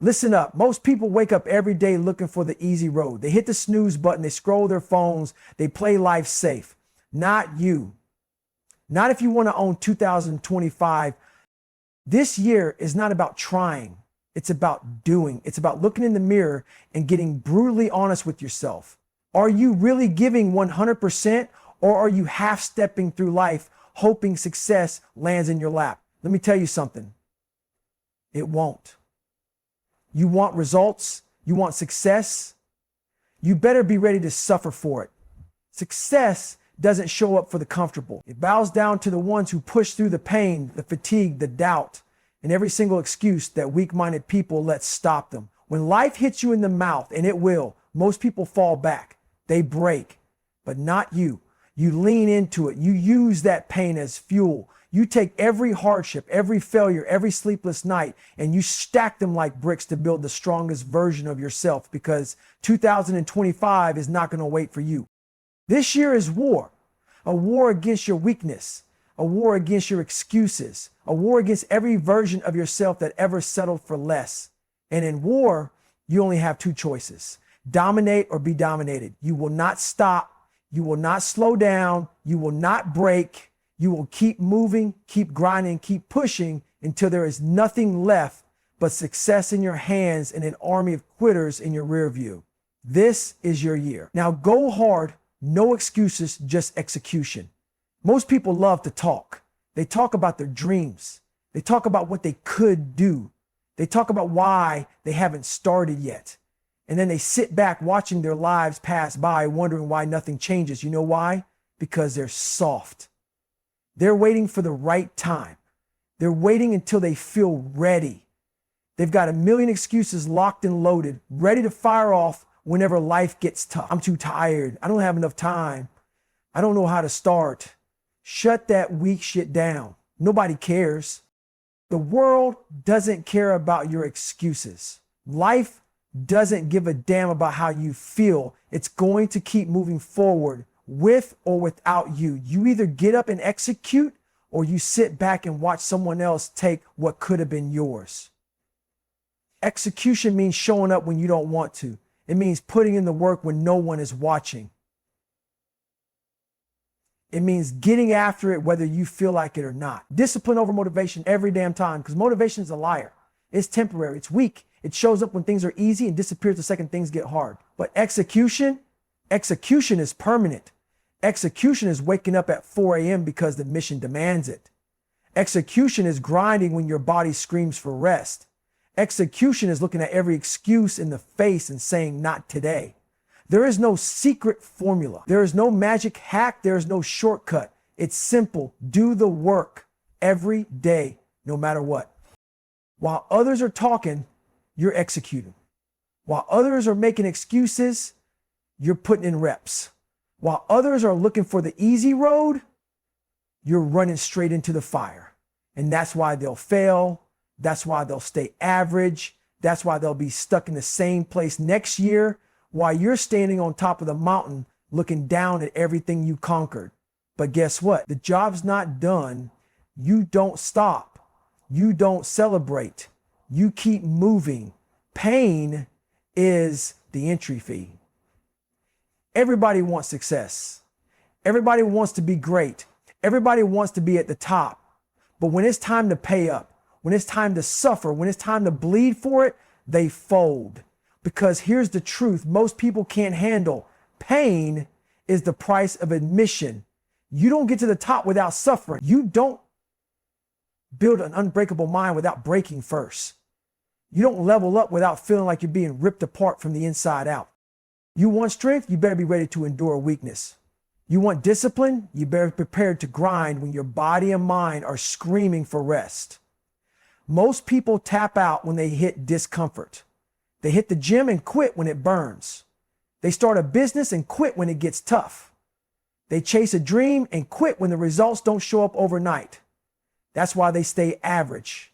Listen up. Most people wake up every day looking for the easy road. They hit the snooze button, they scroll their phones, they play life safe. Not you. Not if you want to own 2025. This year is not about trying. It's about doing. It's about looking in the mirror and getting brutally honest with yourself. Are you really giving 100%, or are you half stepping through life hoping success lands in your lap? Let me tell you something. It won't. You want results, you want success, you better be ready to suffer for it. Success doesn't show up for the comfortable. It bows down to the ones who push through the pain, the fatigue, the doubt, and every single excuse that weak-minded people let stop them. When life hits you in the mouth, and it will, most people fall back. They break, but not you. You lean into it. You use that pain as fuel. You take every hardship, every failure, every sleepless night, and you stack them like bricks to build the strongest version of yourself, because 2025 is not going to wait for you. This year is war, a war against your weakness, a war against your excuses, a war against every version of yourself that ever settled for less. And in war, you only have two choices: dominate or be dominated. You will not stop. You will not slow down. You will not break. You will keep moving, keep grinding, keep pushing until there is nothing left but success in your hands and an army of quitters in your rear view. This is your year. Now go hard, no excuses, just execution. Most people love to talk. They talk about their dreams. They talk about what they could do. They talk about why they haven't started yet. And then they sit back watching their lives pass by, wondering why nothing changes. You know why? Because they're soft. They're waiting for the right time. They're waiting until they feel ready. They've got a million excuses locked and loaded, ready to fire off whenever life gets tough. I'm too tired. I don't have enough time. I don't know how to start. Shut that weak shit down. Nobody cares. The world doesn't care about your excuses. Life doesn't give a damn about how you feel. It's going to keep moving forward with or without you. You either get up and execute, or you sit back and watch someone else take what could have been yours. Execution means showing up when you don't want to. It means putting in the work when no one is watching. It means getting after it whether you feel like it or not. Discipline over motivation every damn time, because motivation is a liar. It's temporary. It's weak. It shows up when things are easy and disappears the second things get hard. But execution is permanent. Execution is waking up at 4 a.m. because the mission demands it. Execution is grinding when your body screams for rest. Execution is looking at every excuse in the face and saying, not today. There is no secret formula. There is no magic hack. There is no shortcut. It's simple. Do the work every day, no matter what. While others are talking, you're executing. While others are making excuses, you're putting in reps. While others are looking for the easy road, you're running straight into the fire. And that's why they'll fail. That's why they'll stay average. That's why they'll be stuck in the same place next year while you're standing on top of the mountain looking down at everything you conquered. But guess what? The job's not done. You don't stop. You don't celebrate. You keep moving. Pain is the entry fee. Everybody wants success. Everybody wants to be great. Everybody wants to be at the top. But when it's time to pay up, when it's time to suffer, when it's time to bleed for it, they fold. Because here's the truth. Most people can't handle. Pain is the price of admission. You don't get to the top without suffering. You don't build an unbreakable mind without breaking first. You don't level up without feeling like you're being ripped apart from the inside out. You want strength? You better be ready to endure weakness. You want discipline? You better be prepared to grind when your body and mind are screaming for rest. Most people tap out when they hit discomfort. They hit the gym and quit when it burns. They start a business and quit when it gets tough. They chase a dream and quit when the results don't show up overnight. That's why they stay average.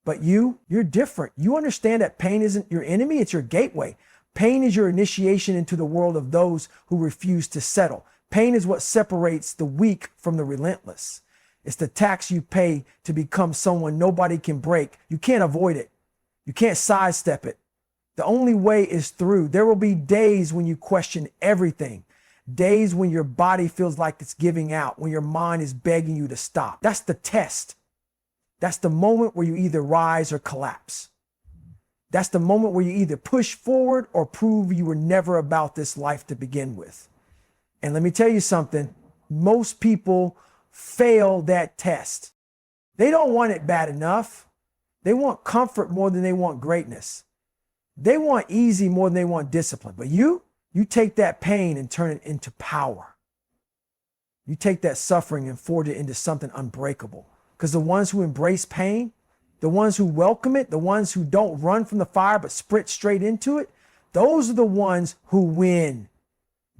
But you're different. You understand that pain isn't your enemy, it's your gateway. Pain is your initiation into the world of those who refuse to settle. Pain is what separates the weak from the relentless. It's the tax you pay to become someone nobody can break. You can't avoid it. You can't sidestep it. The only way is through. There will be days when you question everything. Days when your body feels like it's giving out, when your mind is begging you to stop. That's the test. That's the moment where you either rise or collapse. That's the moment where you either push forward or prove you were never about this life to begin with. And let me tell you something, most people fail that test. They don't want it bad enough. They want comfort more than they want greatness. They want easy more than they want discipline. But you take that pain and turn it into power. You take that suffering and forge it into something unbreakable. Because the ones who embrace pain, the ones who welcome it, the ones who don't run from the fire but sprint straight into it, those are the ones who win.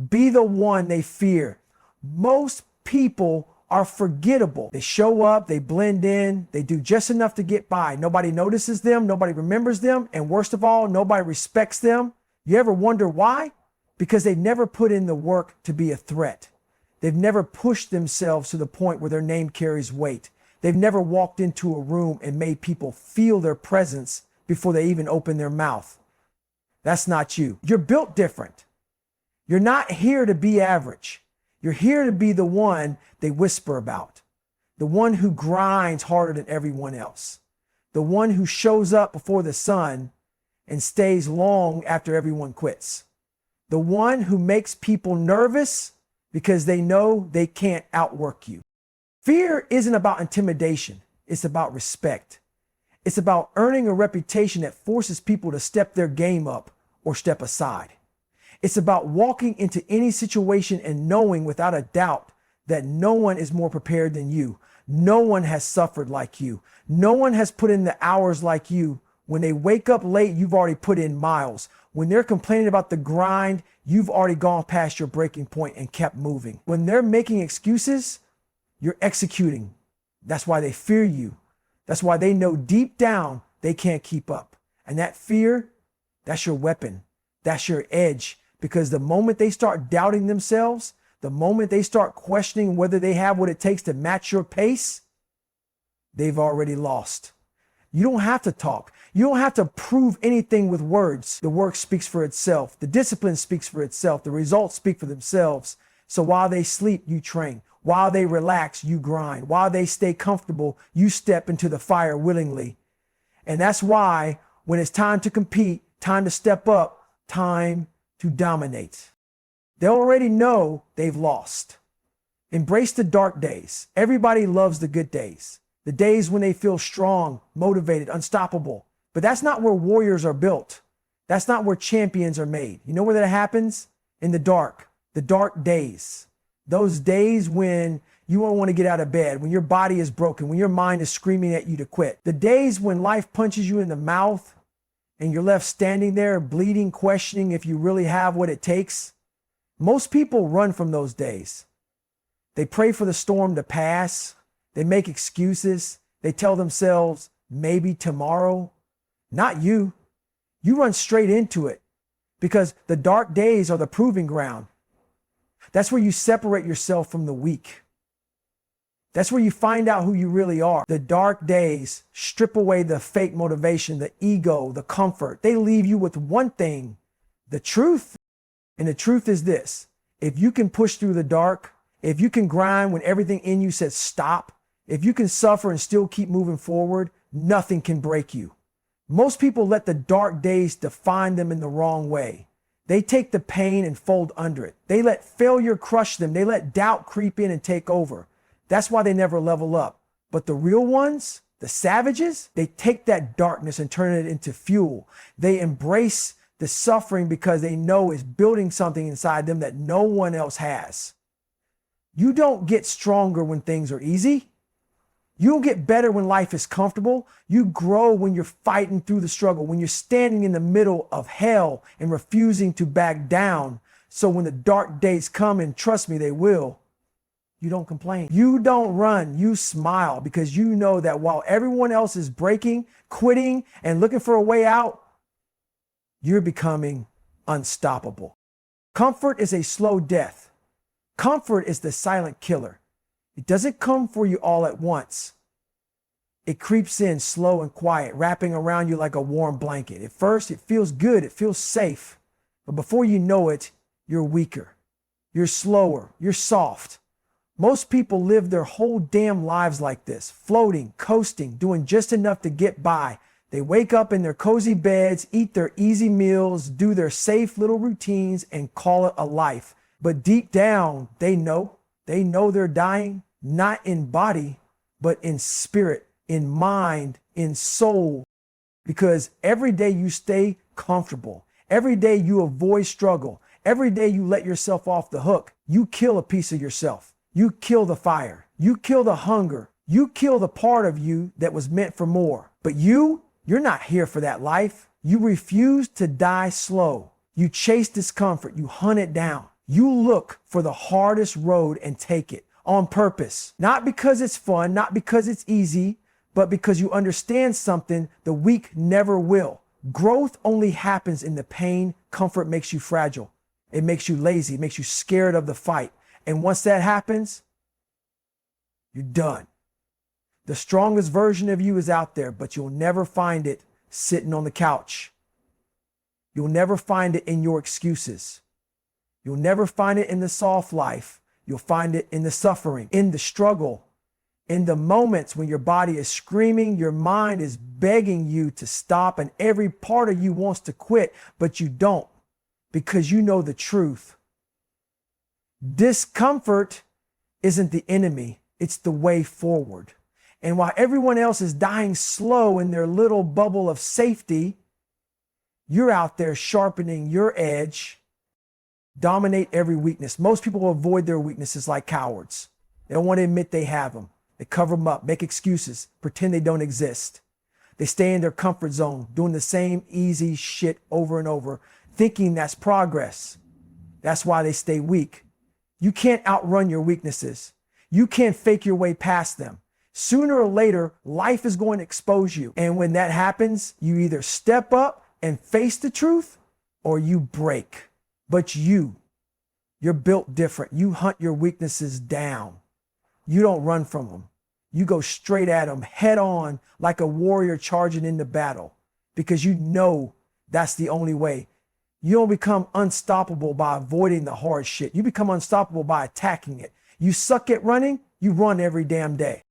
Be the one they fear. Most people are forgettable. They show up, they blend in, they do just enough to get by. Nobody notices them, nobody remembers them, and worst of all, nobody respects them. You ever wonder why? Because they've never put in the work to be a threat. They've never pushed themselves to the point where their name carries weight. They've never walked into a room and made people feel their presence before they even open their mouth. That's not you. You're built different. You're not here to be average. You're here to be the one they whisper about, the one who grinds harder than everyone else, the one who shows up before the sun and stays long after everyone quits, the one who makes people nervous because they know they can't outwork you. Fear isn't about intimidation. It's about respect. It's about earning a reputation that forces people to step their game up or step aside. It's about walking into any situation and knowing without a doubt that no one is more prepared than you. No one has suffered like you. No one has put in the hours like you. When they wake up late, you've already put in miles. When they're complaining about the grind, you've already gone past your breaking point and kept moving. When they're making excuses, you're executing. That's why they fear you. That's why they know deep down they can't keep up. And that fear, that's your weapon. That's your edge. Because the moment they start doubting themselves, the moment they start questioning whether they have what it takes to match your pace, they've already lost. You don't have to talk. You don't have to prove anything with words. The work speaks for itself. The discipline speaks for itself. The results speak for themselves. So while they sleep, you train. While they relax, you grind. While they stay comfortable, you step into the fire willingly. And that's why when it's time to compete, time to step up, time to dominate, they already know they've lost. Embrace the dark days. Everybody loves the good days. The days when they feel strong, motivated, unstoppable. But that's not where warriors are built. That's not where champions are made. You know where that happens? In the dark days. Those days when you won't want to get out of bed, when your body is broken, when your mind is screaming at you to quit. The days when life punches you in the mouth and you're left standing there bleeding, questioning if you really have what it takes. Most people run from those days. They pray for the storm to pass. They make excuses. They tell themselves, maybe tomorrow. Not you. You run straight into it because the dark days are the proving ground. That's where you separate yourself from the weak. That's where you find out who you really are. The dark days strip away the fake motivation, the ego, the comfort. They leave you with one thing, the truth. And the truth is this: if you can push through the dark, if you can grind when everything in you says stop, if you can suffer and still keep moving forward, nothing can break you. Most people let the dark days define them in the wrong way. They take the pain and fold under it. They let failure crush them. They let doubt creep in and take over. That's why they never level up. But the real ones, the savages, they take that darkness and turn it into fuel. They embrace the suffering because they know it's building something inside them that no one else has. You don't get stronger when things are easy. You don't get better when life is comfortable. You grow when you're fighting through the struggle, when you're standing in the middle of hell and refusing to back down. So when the dark days come, and trust me, they will, you don't complain. You don't run. You smile because you know that while everyone else is breaking, quitting, and looking for a way out, you're becoming unstoppable. Comfort is a slow death. Comfort is the silent killer. It doesn't come for you all at once. It creeps in slow and quiet, wrapping around you like a warm blanket. At first, it feels good, it feels safe. But before you know it, you're weaker, you're slower, you're soft. Most people live their whole damn lives like this, floating, coasting, doing just enough to get by. They wake up in their cozy beds, eat their easy meals, do their safe little routines, and call it a life. But deep down, they know they're dying, not in body, but in spirit, in mind, in soul. Because every day you stay comfortable, every day you avoid struggle, every day you let yourself off the hook, you kill a piece of yourself. You kill the fire, you kill the hunger, you kill the part of you that was meant for more. But you're not here for that life. You refuse to die slow. You chase discomfort, you hunt it down. You look for the hardest road and take it on purpose. Not because it's fun, not because it's easy, but because you understand something the weak never will. Growth only happens in the pain. Comfort makes you fragile. It makes you lazy, it makes you scared of the fight. And once that happens, you're done. The strongest version of you is out there, but you'll never find it sitting on the couch. You'll never find it in your excuses. You'll never find it in the soft life. You'll find it in the suffering, in the struggle, in the moments when your body is screaming, your mind is begging you to stop, and every part of you wants to quit, but you don't because you know the truth. Discomfort isn't the enemy, it's the way forward. And while everyone else is dying slow in their little bubble of safety, you're out there sharpening your edge. Dominate every weakness. Most people avoid their weaknesses like cowards. They don't want to admit they have them. They cover them up, make excuses, pretend they don't exist. They stay in their comfort zone, doing the same easy shit over and over, thinking that's progress. That's why they stay weak. You can't outrun your weaknesses. You can't fake your way past them. Sooner or later, life is going to expose you. And when that happens, you either step up and face the truth or you break. But you're built different. You hunt your weaknesses down. You don't run from them. You go straight at them head on like a warrior charging into battle because you know that's the only way. You don't become unstoppable by avoiding the hard shit. You become unstoppable by attacking it. You suck at running, you run every damn day.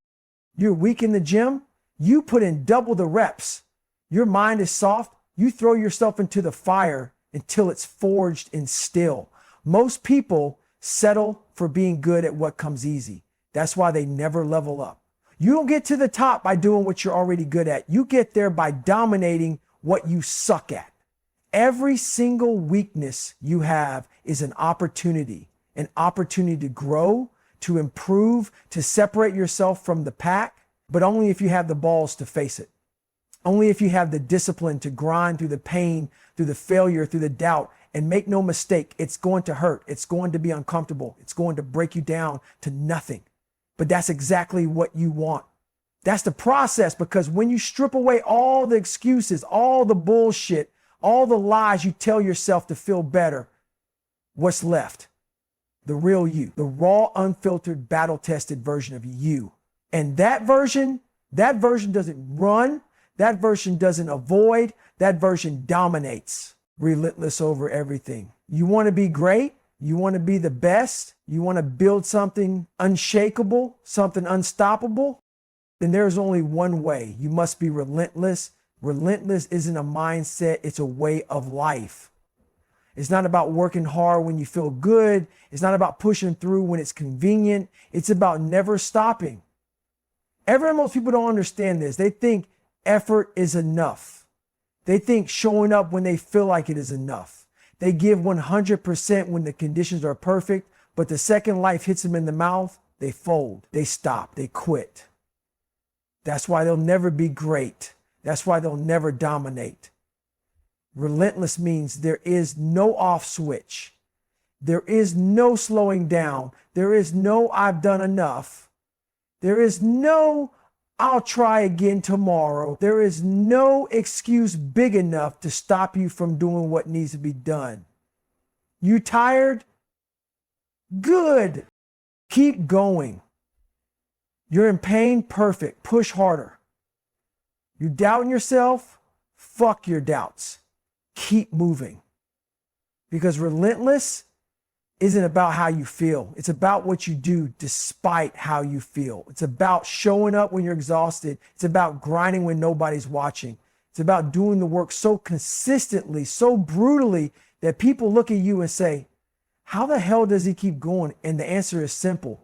You're weak in the gym, you put in double the reps. Your mind is soft, you throw yourself into the fire until it's forged in steel. Most people settle for being good at what comes easy. That's why they never level up. You don't get to the top by doing what you're already good at. You get there by dominating what you suck at. Every single weakness you have is an opportunity to grow, to improve, to separate yourself from the pack, but only if you have the balls to face it. Only if you have the discipline to grind through the pain, through the failure, through the doubt, and make no mistake, it's going to hurt. It's going to be uncomfortable. It's going to break you down to nothing. But that's exactly what you want. That's the process, because when you strip away all the excuses, all the bullshit, all the lies you tell yourself to feel better, what's left? The real you, the raw, unfiltered, battle-tested version of you. And that version doesn't run, that version doesn't avoid, that version dominates. Relentless over everything. You want to be great? You want to be the best? You want to build something unshakable, something unstoppable? Then there's only one way. You must be relentless. Relentless isn't a mindset, it's a way of life. It's not about working hard when you feel good. It's not about pushing through when it's convenient. It's about never stopping. Most people don't understand this. They think effort is enough. They think showing up when they feel like it is enough. They give 100% when the conditions are perfect, but the second life hits them in the mouth, they fold, they stop, they quit. That's why they'll never be great. That's why they'll never dominate. Relentless means there is no off switch. There is no slowing down. There is no I've done enough. There is no I'll try again tomorrow. There is no excuse big enough to stop you from doing what needs to be done. You tired? Good. Keep going. You're in pain? Perfect. Push harder. You doubting yourself? Fuck your doubts. Keep moving. Because relentless isn't about how you feel. It's about what you do despite how you feel. It's about showing up when you're exhausted. It's about grinding when nobody's watching. It's about doing the work so consistently, so brutally that people look at you and say, how the hell does he keep going? And the answer is simple.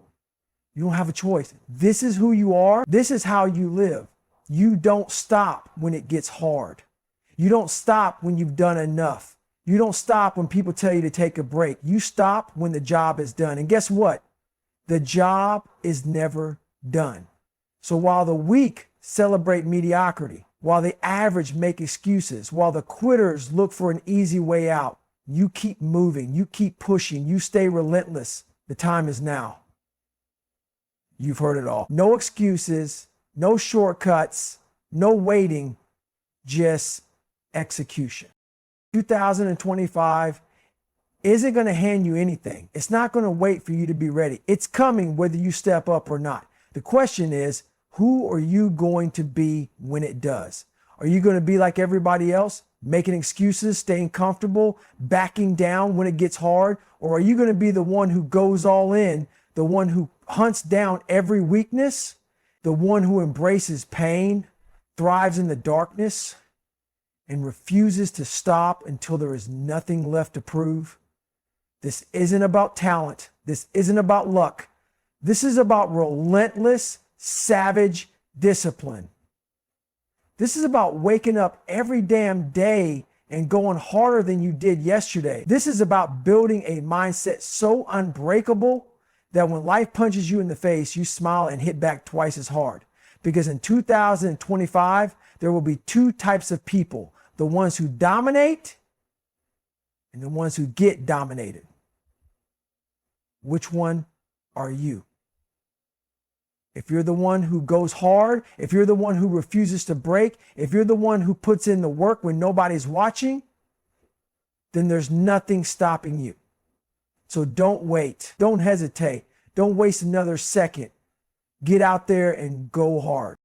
You don't have a choice. This is who you are. This is how you live. You don't stop when it gets hard. You don't stop when you've done enough. You don't stop when people tell you to take a break. You stop when the job is done. And guess what? The job is never done. So while the weak celebrate mediocrity, while the average make excuses, while the quitters look for an easy way out, you keep moving, you keep pushing, you stay relentless. The time is now. You've heard it all. No excuses, no shortcuts, no waiting, just execution. 2025 isn't going to hand you anything. It's not going to wait for you to be ready. It's coming whether you step up or not. The question is, who are you going to be when it does? Are you going to be like everybody else, making excuses, staying comfortable, backing down when it gets hard? Or are you going to be the one who goes all in, the one who hunts down every weakness, the one who embraces pain, thrives in the darkness, and refuses to stop until there is nothing left to prove? This isn't about talent. This isn't about luck. This is about relentless, savage discipline. This is about waking up every damn day and going harder than you did yesterday. This is about building a mindset so unbreakable that when life punches you in the face, you smile and hit back twice as hard. Because in 2025, there will be two types of people: the ones who dominate and the ones who get dominated. Which one are you? If you're the one who goes hard, if you're the one who refuses to break, if you're the one who puts in the work when nobody's watching, then there's nothing stopping you. So don't wait. Don't hesitate. Don't waste another second. Get out there and go hard.